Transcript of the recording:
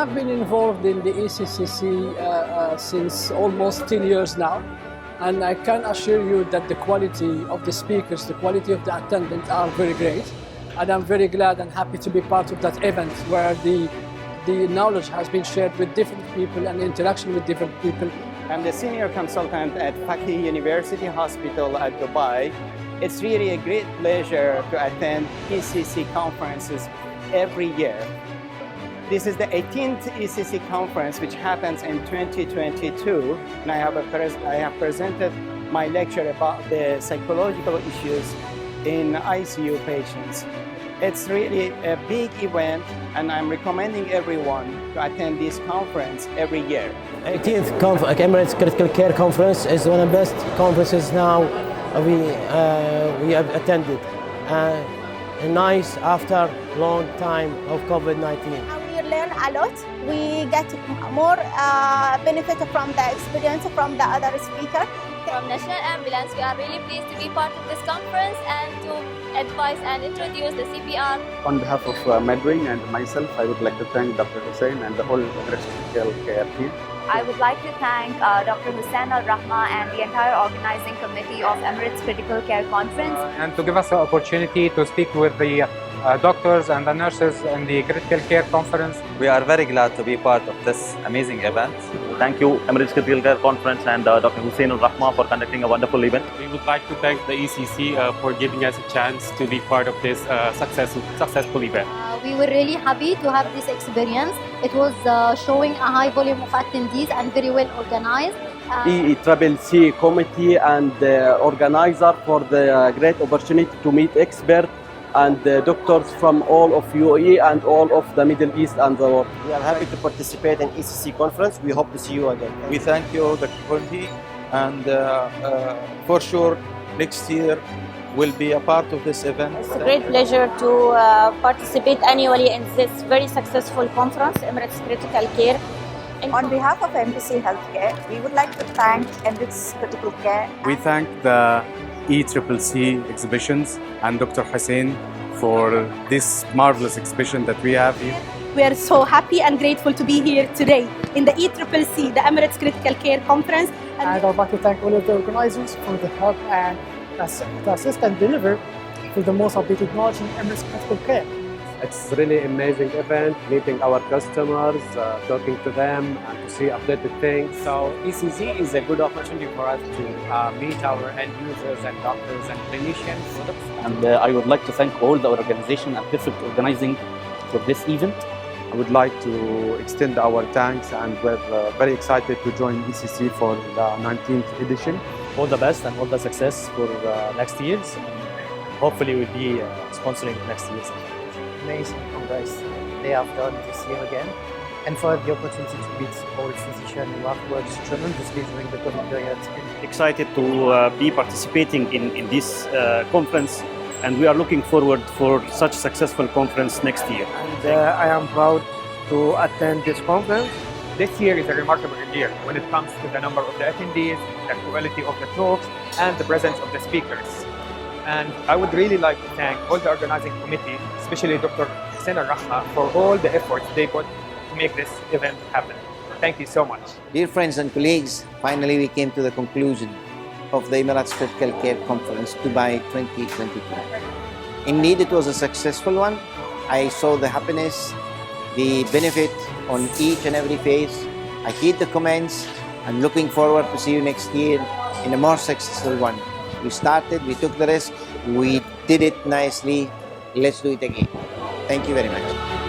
have been involved in the ECCC since almost 10 years now, and I can assure you that the quality of the speakers, the quality of the attendants are very great, and I'm very glad and happy to be part of that event where the knowledge has been shared with different people and interaction with different people. I'm the senior consultant at Fakih University Hospital at Dubai. It's really a great pleasure to attend ECC conferences every year. This is the 18th ECC conference, which happens in 2022, and I have presented my lecture about the psychological issues in ICU patients. It's really a big event, and I'm recommending everyone to attend this conference every year. 18th Emirates Critical Care Conference is one of the best conferences now we have attended. Nice after long time of COVID-19. We learn a lot. We get more benefit from the experience from the other speaker. From National Ambulance, we are really pleased to be part of this conference and to advise and introduce the CPR. On behalf of Medwing and myself, I would like to thank Dr. Hussein and the whole critical care team. I would like to thank Dr. Hussein Al-Rahma and the entire organizing committee of Emirates Critical Care Conference. And to give us the opportunity to speak with the doctors and the nurses in the critical care conference. We are very glad to be part of this amazing event. Thank you, Emirates Critical Care Conference and Dr. Hussein Al-Rahma for conducting a wonderful event. We would like to thank the ECC for giving us a chance to be part of this successful event. We were really happy to have this experience. It was showing a high volume of attendees and very well organized. ECCC committee and the organizer for the great opportunity to meet experts and doctors from all of UAE and all of the Middle East and the world. We are happy to participate in ECC conference. We hope to see you again. We thank you, the committee, and for sure next year will be a part of this event. It's a great pleasure to participate annually in this very successful conference, Emirates Critical Care. On behalf of MPC Healthcare, we would like to thank Emirates Critical Care. We thank the ECCC exhibitions and Dr. Hussein for this marvelous exhibition that we have here. We are so happy and grateful to be here today in the ECCC, the Emirates Critical Care Conference. And I'd like to thank all of the organizers for the help and to assist and deliver for the most updated knowledge in Emirates Critical Care. It's really amazing event, meeting our customers, talking to them and to see updated things. So ECC is a good opportunity for us to meet our end users and doctors and clinicians. And I would like to thank all the organization and perfect organizing for this event. I would like to extend our thanks, and we're very excited to join ECC for the 19th edition. All the best and all the success for next year's. Hopefully we'll be sponsoring next year's. Amazing congress they have done this year again, and for the opportunity to meet all physicians who have worked tremendously during the COVID period. Excited to be participating in this conference, and we are looking forward for such successful conference next year. And I am proud to attend this conference. This year is a remarkable year when it comes to the number of the attendees, the quality of the talks, and the presence of the speakers. And I would really like to thank all the organizing committee, especially Dr. Hussein Al-Rahma, for all the efforts they put to make this event happen. Thank you so much. Dear friends and colleagues, finally we came to the conclusion of the Emirates Critical Care Conference Dubai 2022. Indeed, it was a successful one. I saw the happiness, the benefit on each and every face. I heed the comments. I'm looking forward to see you next year in a more successful one. We started, we took the risk, we did it nicely. Let's do it again. Thank you very much.